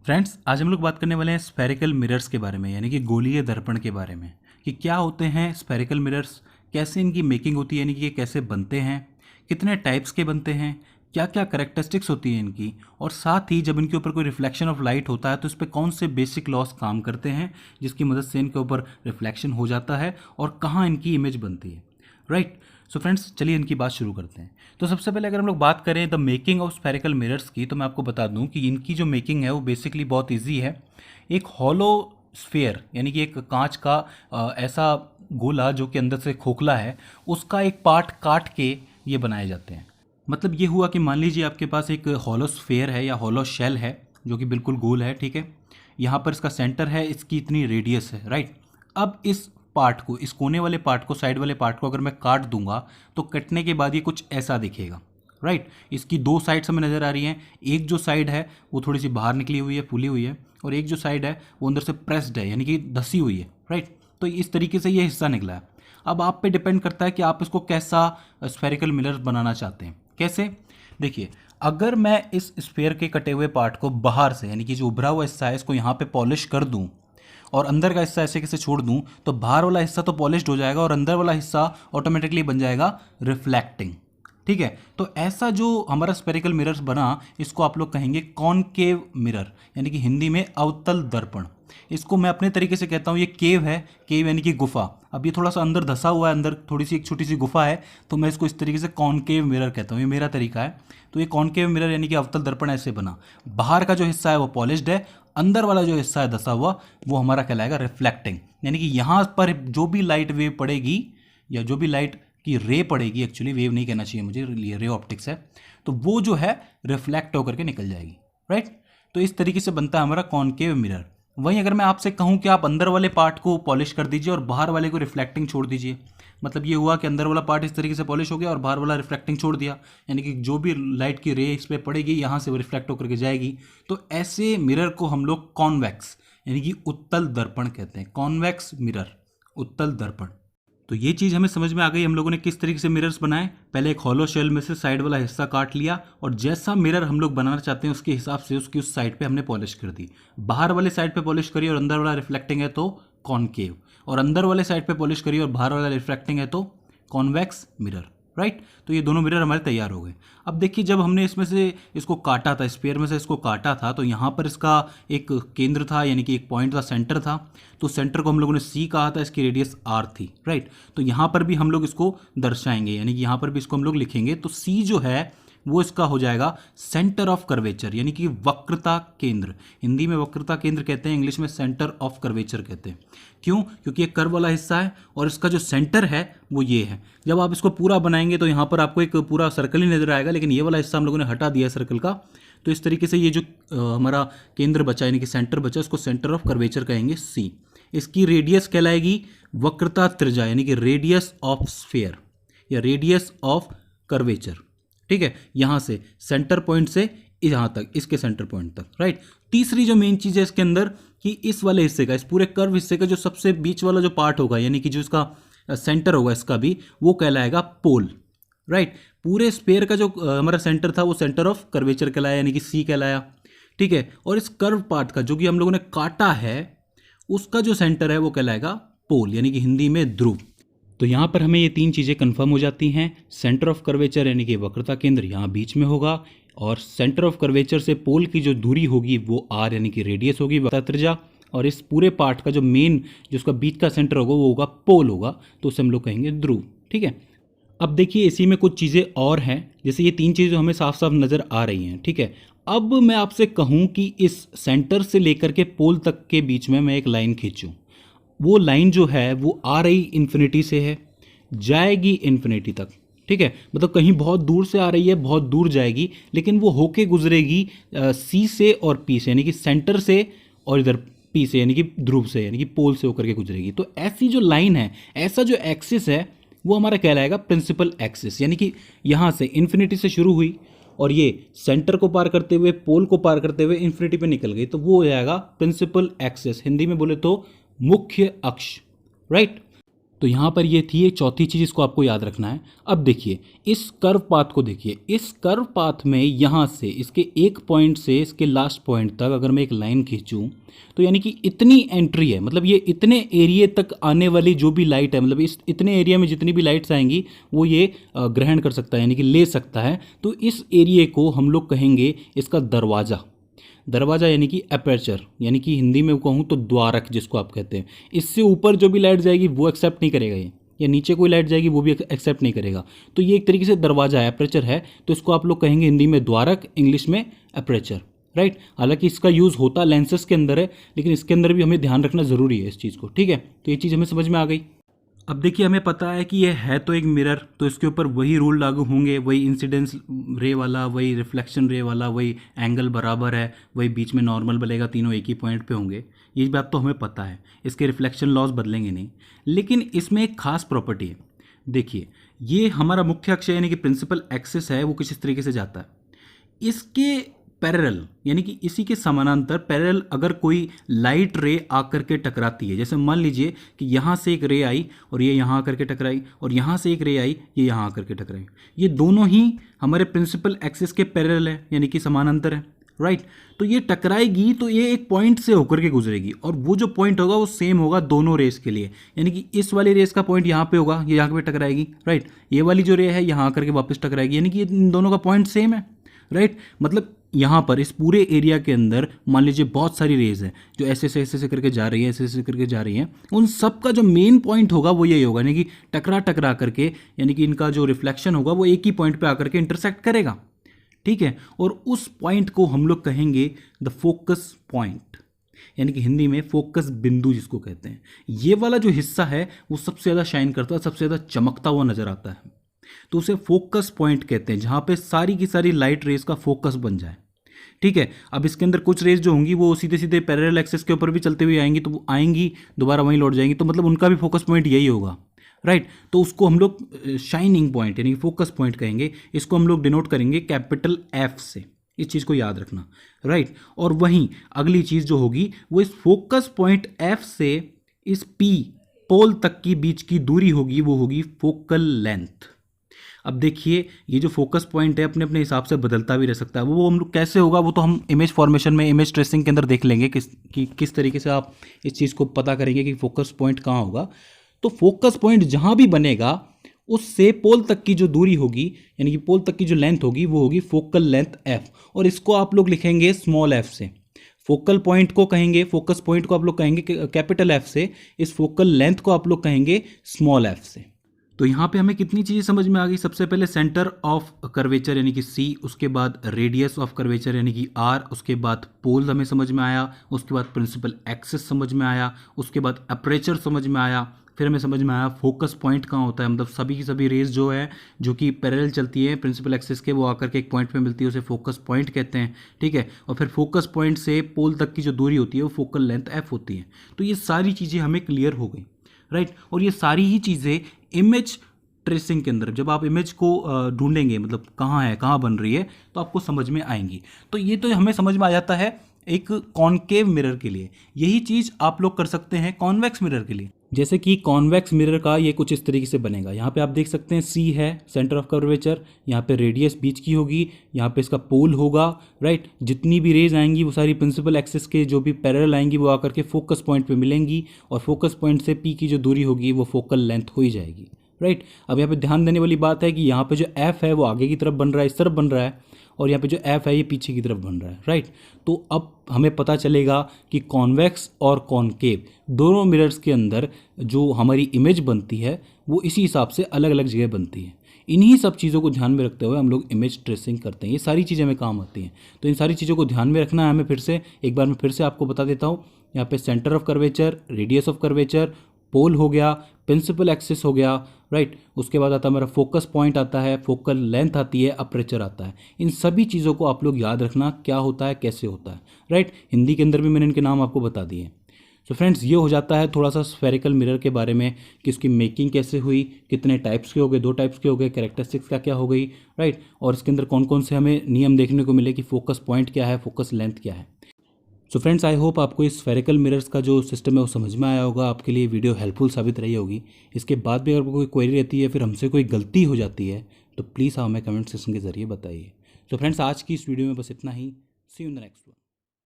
Friends, आज हम लोग बात करने वाले हैं स्फेरिकल मिरर्स के बारे में, यानी कि गोलीय दर्पण के बारे में कि क्या होते हैं स्फेरिकल मिरर्स, कैसे इनकी मेकिंग होती है, यानी कि ये कैसे बनते हैं, कितने टाइप्स के बनते हैं, क्या क्या करेक्टरिस्टिक्स होती हैं इनकी, और साथ ही जब इनके ऊपर कोई रिफ्लेक्शन ऑफ लाइट होता है तो इस पर कौन से बेसिक लॉस काम करते हैं जिसकी मदद से इनके ऊपर रिफ्लेक्शन हो जाता है और कहाँ इनकी इमेज बनती है। राइट। सो फ्रेंड्स, चलिए इनकी बात शुरू करते हैं। तो सबसे पहले अगर हम लोग बात करें the making of spherical mirrors की, तो मैं आपको बता दूं कि इनकी जो मेकिंग है वो बेसिकली बहुत इजी है। एक हॉलो स्फेयर, यानी कि एक कांच का ऐसा गोला जो कि अंदर से खोखला है, उसका एक पार्ट काट के ये बनाए जाते हैं। मतलब ये हुआ कि मान लीजिए आपके पास एक हॉलो स्फेयर है या हॉलो शेल है जो कि बिल्कुल गोल है, ठीक है। यहाँ पर इसका सेंटर है, इसकी इतनी रेडियस है, राइट। अब इस पार्ट को, इस कोने वाले पार्ट को, साइड वाले पार्ट को अगर मैं काट दूंगा तो कटने के बाद ये कुछ ऐसा दिखेगा, राइट। इसकी दो साइड्स हमें नज़र आ रही हैं। एक जो साइड है वो थोड़ी सी बाहर निकली हुई है, फूली हुई है, और एक जो साइड है वो अंदर से प्रेस्ड है, यानी कि धसी हुई है, राइट। तो इस तरीके से ये हिस्सा निकला है। अब आप पे डिपेंड करता है कि आप इसको कैसा स्फेरिकल मिरर बनाना चाहते हैं। कैसे? देखिए, अगर मैं इस स्फेयर के कटे हुए पार्ट को बाहर से, यानी कि जो उभरा हुआ हिस्सा है, इसको यहाँ पे पॉलिश कर दूँ और अंदर का हिस्सा ऐसे कैसे छोड़ दूं, तो बाहर वाला हिस्सा तो पॉलिश्ड हो जाएगा और अंदर वाला हिस्सा ऑटोमेटिकली बन जाएगा रिफ्लेक्टिंग। ठीक है। तो ऐसा जो हमारा स्फेरिकल मिरर्स बना, इसको आप लोग कहेंगे कॉनकेव मिरर, यानी कि हिंदी में अवतल दर्पण। इसको मैं अपने तरीके से कहता हूँ, ये केव है, केव यानी कि गुफा। अब ये थोड़ा सा अंदर धसा हुआ है, अंदर थोड़ी सी एक छोटी सी गुफा है, तो मैं इसको इस तरीके से कॉनकेव मिरर कहता हूँ, ये मेरा तरीका है। तो ये कॉनकेव मिरर यानी कि अवतल दर्पण ऐसे बना। बाहर का जो हिस्सा है वो पॉलिश्ड है, अंदर वाला जो हिस्सा है धसा हुआ, वो हमारा कहलाएगा रिफ्लेक्टिंग। यानी कि यहाँ पर जो भी लाइट वेव पड़ेगी या जो भी लाइट की रे पड़ेगी, एक्चुअली वेव नहीं कहना चाहिए मुझे, ये रे ऑप्टिक्स है, तो वो जो है रिफ्लेक्ट होकर के निकल जाएगी, राइट। तो इस तरीके से बनता है हमारा कॉनकेव मिरर। वहीं अगर मैं आपसे कहूँ कि आप अंदर वाले पार्ट को पॉलिश कर दीजिए और बाहर वाले को रिफ्लेक्टिंग छोड़ दीजिए, मतलब ये हुआ कि अंदर वाला पार्ट इस तरीके से पॉलिश हो गया और बाहर वाला रिफ्लेक्टिंग छोड़ दिया, यानी कि जो भी लाइट की रे इस पर पड़ेगी यहाँ से वो रिफ्लेक्ट होकर के जाएगी। तो ऐसे मिरर को हम लोग कॉन्वेक्स यानी कि उत्तल दर्पण कहते हैं। कॉन्वेक्स मिरर, उत्तल दर्पण। तो ये चीज़ हमें समझ में आ गई, हम लोगों ने किस तरीके से मिरर्स बनाए। पहले एक हॉलो शेल में से साइड वाला हिस्सा काट लिया और जैसा मिरर हम लोग बनाना चाहते हैं उसके हिसाब से उसकी उस साइड पे हमने पॉलिश कर दी। बाहर वाले साइड पे पॉलिश करी और अंदर वाला रिफ्लेक्टिंग है तो कॉनकेव, और अंदर वाले साइड पे पॉलिश करी और बाहर वाला रिफ्लेक्टिंग है तो कॉन्वेक्स मिरर, राइट। तो ये दोनों मिरर हमारे तैयार हो गए। अब देखिए, जब हमने इसमें से इसको काटा था, स्पेयर में से इसको काटा था, तो यहाँ पर इसका एक केंद्र था, यानी कि एक पॉइंट था, सेंटर था। तो सेंटर को हम लोगों ने सी कहा था, इसकी रेडियस आर थी, राइट। तो यहाँ पर भी हम लोग इसको दर्शाएंगे, यानी कि यहाँ पर भी इसको हम लोग लिखेंगे। तो सी जो है वो इसका हो जाएगा सेंटर ऑफ कर्वेचर, यानी कि वक्रता केंद्र। हिंदी में वक्रता केंद्र कहते हैं, इंग्लिश में सेंटर ऑफ कर्वेचर कहते हैं। क्यों? क्योंकि ये कर्व वाला हिस्सा है और इसका जो सेंटर है वो ये है। जब आप इसको पूरा बनाएंगे तो यहाँ पर आपको एक पूरा सर्कल ही नजर आएगा, लेकिन ये वाला हिस्सा हम लोगों ने हटा दिया सर्कल का। तो इस तरीके से ये जो हमारा केंद्र बचा, यानी कि सेंटर बचा, उसको सेंटर ऑफ कर्वेचर कहेंगे, सी। इसकी रेडियस कहलाएगी वक्रता त्रिज्या, यानी कि रेडियस ऑफ स्फेयर या रेडियस ऑफ कर्वेचर। ठीक है, यहां से सेंटर पॉइंट से यहां तक, इसके सेंटर पॉइंट तक, राइट। तीसरी जो मेन चीज है इसके अंदर कि इस वाले हिस्से का, इस पूरे कर्व हिस्से का जो सबसे बीच वाला जो पार्ट होगा, यानी कि जो इसका सेंटर होगा इसका भी, वो कहलाएगा पोल, राइट। पूरे स्पेयर का जो हमारा सेंटर था वो सेंटर ऑफ कर्वेचर कहलाया, यानी कि सी कहलाया, ठीक है। और इस कर्व पार्ट का जो कि हम लोगों ने काटा है, उसका जो सेंटर है वो कहलाएगा पोल, यानी कि हिंदी में ध्रुव। तो यहाँ पर हमें ये तीन चीज़ें कंफर्म हो जाती हैं। सेंटर ऑफ कर्वेचर यानी कि वक्रता केंद्र यहाँ बीच में होगा, और सेंटर ऑफ कर्वेचर से पोल की जो दूरी होगी वो आर यानी कि रेडियस होगी, वक्रता त्रिज्या। और इस पूरे पार्ट का जो मेन, जो उसका बीच का सेंटर होगा वो होगा पोल होगा, तो उसे हम लोग कहेंगे ध्रुव, ठीक है। अब देखिए, इसी में कुछ चीज़ें और हैं, जैसे ये तीन चीज़ें हमें साफ साफ नज़र आ रही हैं, ठीक है। अब मैं आपसे कहूँ कि इस सेंटर से लेकर के पोल तक के बीच में मैं एक लाइन खींचूँ, वो लाइन जो है वो आ रही इन्फिनिटी से है, जाएगी इन्फिनिटी तक, ठीक है। मतलब कहीं बहुत दूर से आ रही है, बहुत दूर जाएगी, लेकिन वो होके गुजरेगी सी से और पी से, यानी कि सेंटर से, और इधर पी से यानी कि ध्रुव से, यानी कि पोल से होकर के गुजरेगी। तो ऐसी जो लाइन है, ऐसा जो एक्सिस है, वो हमारा कहलाएगा प्रिंसिपल एक्सिस, यानी कि यहाँ से इन्फिनिटी से शुरू हुई और ये सेंटर को पार करते हुए, पोल को पार करते हुए इन्फिनिटी पे निकल गई, तो वो हो जाएगा प्रिंसिपल एक्सिस, हिंदी में बोले तो मुख्य अक्ष, राइट। तो यहाँ पर ये थी एक चौथी चीज़, इसको आपको याद रखना है। अब देखिए इस कर्व पाथ को, देखिए इस कर्व पाथ में यहाँ से इसके एक पॉइंट से इसके लास्ट पॉइंट तक अगर मैं एक लाइन खींचूँ तो यानी कि इतनी एंट्री है, मतलब ये इतने एरिया तक आने वाली जो भी लाइट है, मतलब इस इतने एरिया में जितनी भी लाइट्स आएंगी वो ये ग्रहण कर सकता है, यानी कि ले सकता है। तो इस एरिया को हम लोग कहेंगे इसका दरवाज़ा। दरवाज़ा यानी कि अपर्चर, यानी कि हिंदी में कहूँ तो द्वारक जिसको आप कहते हैं। इससे ऊपर जो भी लाइट जाएगी वो एक्सेप्ट नहीं करेगा ये, या नीचे कोई लाइट जाएगी वो भी एक्सेप्ट नहीं करेगा। तो ये एक तरीके से दरवाज़ा है, अपर्चर है, तो इसको आप लोग कहेंगे हिंदी में द्वारक, इंग्लिश में अपर्चर, राइट। हालांकि इसका यूज़ होता लेंसेज के अंदर है, लेकिन इसके अंदर भी हमें ध्यान रखना ज़रूरी है इस चीज़ को, ठीक है। तो ये चीज़ हमें समझ में आ गई। अब देखिए हमें पता है कि ये है तो एक मिरर, तो इसके ऊपर वही रूल लागू होंगे, वही इंसिडेंस रे वाला, वही रिफ्लेक्शन रे वाला, वही एंगल बराबर है, वही बीच में नॉर्मल बनेगा, तीनों एक ही पॉइंट पे होंगे। ये बात तो हमें पता है, इसके रिफ्लेक्शन लॉस बदलेंगे नहीं। लेकिन इसमें एक खास प्रॉपर्टी है। देखिए ये हमारा मुख्य अक्ष यानी कि प्रिंसिपल एक्सिस है, वो कुछ इस तरीके से जाता है। इसके पैरेलल यानी कि इसी के समानांतर पैरेलल अगर कोई लाइट रे आकर के टकराती है, जैसे मान लीजिए कि यहाँ से एक रे आई और ये यहाँ आकर के टकराई, और यहाँ से एक रे आई ये यहाँ आकर के टकराई, ये दोनों ही हमारे प्रिंसिपल एक्सिस के पैरेलल है यानी कि समानांतर है, राइट। तो ये टकराएगी तो ये एक पॉइंट से होकर के गुजरेगी, और वो जो पॉइंट होगा वो सेम होगा दोनों रेस के लिए, यानी कि इस वाली रेस का पॉइंट यहाँ पे होगा, ये यहाँ पे टकराएगी, राइट। ये वाली जो रे है यहाँ आकर के वापस टकराएगी, यानी कि इन दोनों का पॉइंट सेम है, राइट। मतलब यहाँ पर इस पूरे एरिया के अंदर मान लीजिए बहुत सारी रेज है जो ऐसे ऐसे करके जा रही है, ऐसे करके जा रही हैं, उन सब का जो मेन पॉइंट होगा वो यही होगा, यानी कि टकरा करके, यानी कि इनका जो रिफ्लेक्शन होगा वो एक ही पॉइंट पे आकर के इंटरसेक्ट करेगा, ठीक है। और उस पॉइंट को हम लोग कहेंगे द फोकस पॉइंट, यानी कि हिंदी में फोकस बिंदु जिसको कहते हैं। ये वाला जो हिस्सा है वो सबसे ज़्यादा शाइन करता है, सबसे ज़्यादा चमकता हुआ नजर आता है, तो उसे फोकस पॉइंट कहते हैं, जहाँ पे सारी की सारी लाइट रेज का फोकस बन जाए, ठीक है। अब इसके अंदर कुछ रेज जो होंगी वो सीधे सीधे पैरेलल एक्सिस के ऊपर भी चलते हुए आएंगी, तो वो आएंगी दोबारा वहीं लौट जाएंगी, तो मतलब उनका भी फोकस पॉइंट यही होगा, राइट। तो उसको हम लोग शाइनिंग पॉइंट यानी फोकस पॉइंट कहेंगे। इसको हम लोग डिनोट करेंगे कैपिटल एफ से, इस चीज़ को याद रखना, राइट। और वहीं अगली चीज़ जो होगी वो इस फोकस पॉइंट एफ से इस पी पोल तक की बीच की दूरी होगी, वो होगी फोकल लेंथ। अब देखिए ये जो फोकस पॉइंट है अपने अपने हिसाब से बदलता भी रह सकता है, वो हम लोग कैसे होगा वो तो हम इमेज फॉर्मेशन में, इमेज ट्रेसिंग के अंदर देख लेंगे किस तरीके से आप इस चीज़ को पता करेंगे कि फोकस पॉइंट कहाँ होगा। तो फोकस पॉइंट जहाँ भी बनेगा उससे पोल तक की जो दूरी होगी यानी कि पोल तक की जो लेंथ होगी वो होगी फोकल लेंथ एफ, और इसको आप लोग लिखेंगे स्मॉल एफ से। फोकल पॉइंट को कहेंगे, फोकस पॉइंट को आप लोग कहेंगे कैपिटल एफ से, इस फोकल लेंथ को आप लोग कहेंगे स्मॉल एफ से। तो यहाँ पे हमें कितनी चीज़ें समझ में आ गई। सबसे पहले सेंटर ऑफ कर्वेचर यानी कि सी, उसके बाद रेडियस ऑफ कर्वेचर यानी कि आर, उसके बाद पोल हमें समझ में आया, उसके बाद प्रिंसिपल एक्सिस समझ में आया, उसके बाद अपर्चर समझ में आया, फिर हमें समझ में आया फोकस पॉइंट कहाँ होता है, मतलब सभी की सभी रेज जो है जो कि पैरेलल चलती है प्रिंसिपल एक्सिस के, वो आकर के एक पॉइंट पे मिलती है, उसे फोकस पॉइंट कहते हैं, ठीक है। और फिर फोकस पॉइंट से पोल तक की जो दूरी होती है वो फोकल लेंथ एफ होती है। तो ये सारी चीज़ें हमें क्लियर हो गई, राइट। और ये सारी ही चीज़ें इमेज ट्रेसिंग के अंदर जब आप इमेज को ढूंढेंगे, मतलब कहाँ है, कहाँ बन रही है, तो आपको समझ में आएंगी। तो ये तो हमें समझ में आ जाता है एक कॉनकेव मिरर के लिए। यही चीज़ आप लोग कर सकते हैं कॉन्वेक्स मिरर के लिए। जैसे कि कॉन्वेक्स मिरर का ये कुछ इस तरीके से बनेगा। यहाँ पे आप देख सकते हैं सी है सेंटर ऑफ कर्वेचर, यहाँ पे रेडियस बीच की होगी, यहाँ पे इसका पोल होगा, राइट। जितनी भी रेज आएंगी वो सारी प्रिंसिपल एक्सिस के जो भी पैरेलल आएंगी वो आकर के फोकस पॉइंट पे मिलेंगी, और फोकस पॉइंट से पी की जो दूरी होगी वो फोकल लेंथ हो ही जाएगी, राइट। अब यहाँ पे ध्यान देने वाली बात है कि यहाँ पे जो एफ है वो आगे की तरफ बन रहा है, इस तरफ बन रहा है, और यहाँ पे जो एफ है ये पीछे की तरफ बन रहा है, राइट। तो अब हमें पता चलेगा कि कॉन्वेक्स और कॉनकेव दोनों मिरर्स के अंदर जो हमारी इमेज बनती है वो इसी हिसाब से अलग अलग जगह बनती है। इन्हीं सब चीज़ों को ध्यान में रखते हुए हम लोग इमेज ट्रेसिंग करते हैं। ये सारी चीज़ें हमें काम आती हैं, तो इन सारी चीज़ों को ध्यान में रखना है हमें। फिर से एक बार मैं फिर से आपको बता देता हूँ। यहाँ पे centre of curvature, radius of curvature, pole हो गया, प्रिंसिपल एक्सिस हो गया, राइट। उसके बाद आता है हमारा फोकस पॉइंट आता है, फोकल लेंथ आती है, अपर्चर आता है। इन सभी चीज़ों को आप लोग याद रखना क्या होता है, कैसे होता है, राइट। हिंदी के अंदर भी मैंने इनके नाम आपको बता दिए। सो फ्रेंड्स, ये हो जाता है थोड़ा सा स्फेरिकल मिरर के बारे में कि उसकी मेकिंग कैसे हुई, कितने टाइप्स के हो गए, 2 टाइप्स के हो गए, कैरेक्टरिस्टिक्स क्या क्या हो गई, राइट। और इसके अंदर कौन कौन से हमें नियम देखने को मिले कि फोकस पॉइंट क्या है, फोकस लेंथ क्या है। सो फ्रेंड्स, आई होप आपको इस स्फेरिकल मिरर्स का जो सिस्टम है वो समझ में आया होगा, आपके लिए वीडियो हेल्पफुल साबित रही होगी। इसके बाद भी अगर कोई क्वेरी रहती है, फिर हमसे कोई गलती हो जाती है, तो प्लीज़ हमें कमेंट सेक्शन के ज़रिए बताइए। सो फ्रेंड्स, आज की इस वीडियो में बस इतना ही। See you in the next one.